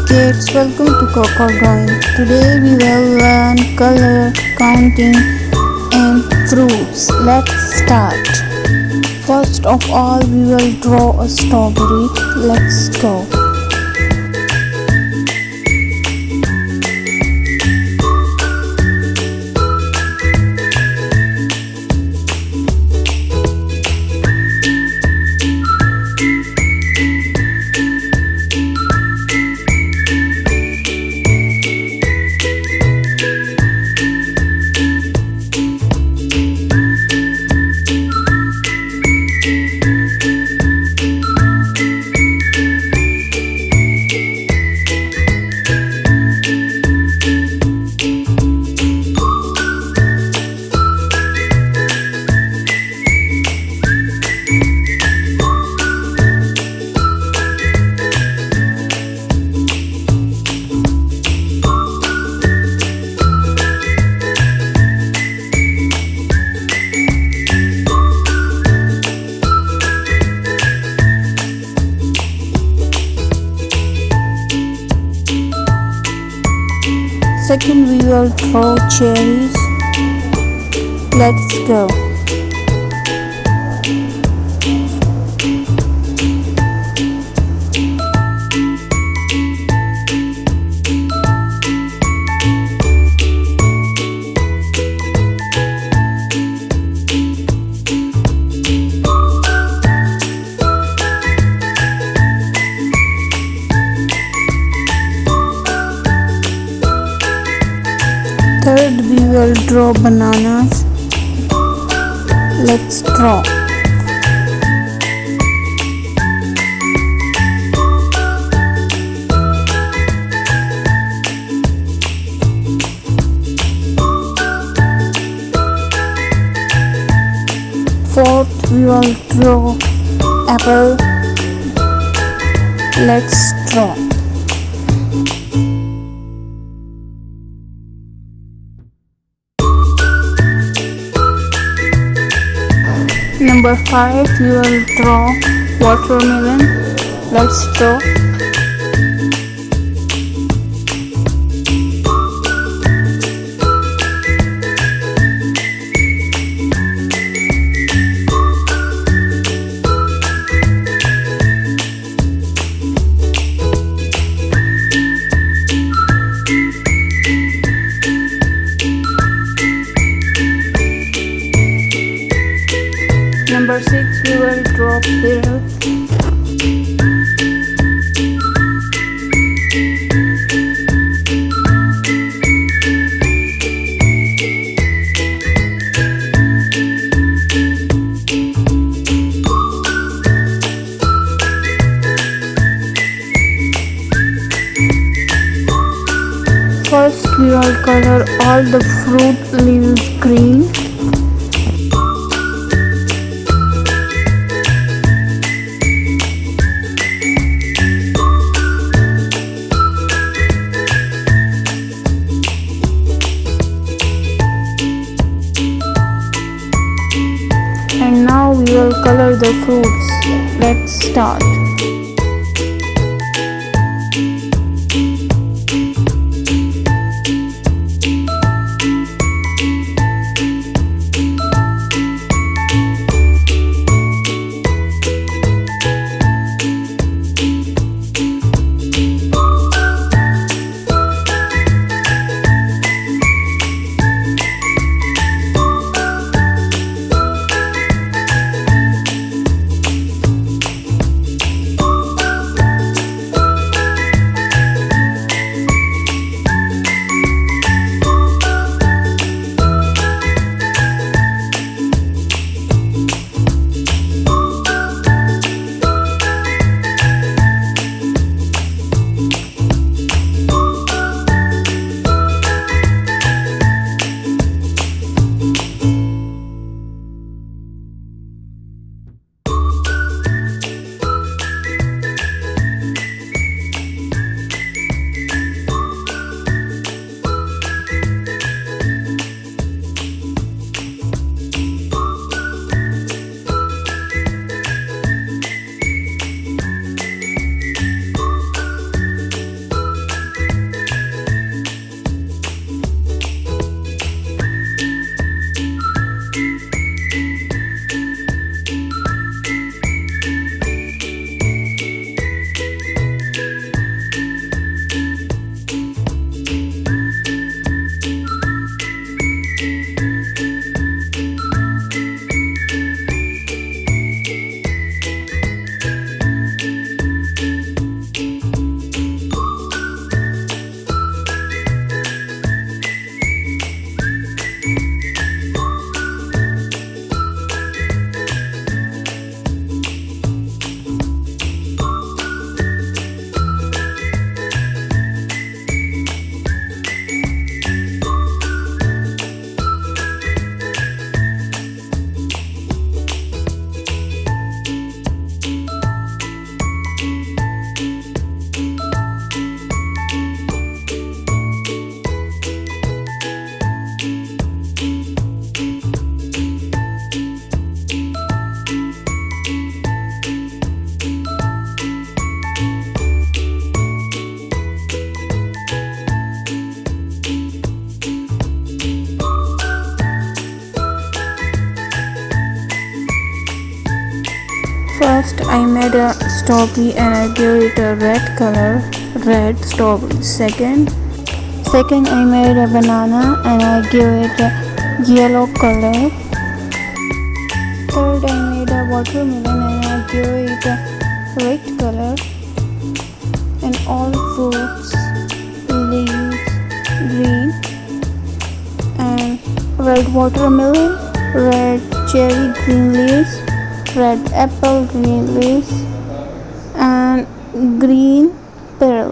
kids, welcome to Cocoodrawing. Today we will learn color counting and fruits. Let's start. First of all, we will draw a strawberry. Let's go. Second, we will draw cherries. Let's go. Third, we will draw bananas. Let's draw. Fourth, we will draw apple. Let's draw. Number 5, we will draw watermelon. Let's draw. Number 6, we will draw pear. First, we will color all the fruit leaves green. And now we will color the fruits. Let's start. I made a strawberry and I gave it a red color, red strawberry. Second I made a banana and I gave it a yellow color. Third I made a watermelon and I gave it a red color. And all fruits, leaves, green, and red watermelon, red cherry, green leaves, red apple, green leaves, and green pear.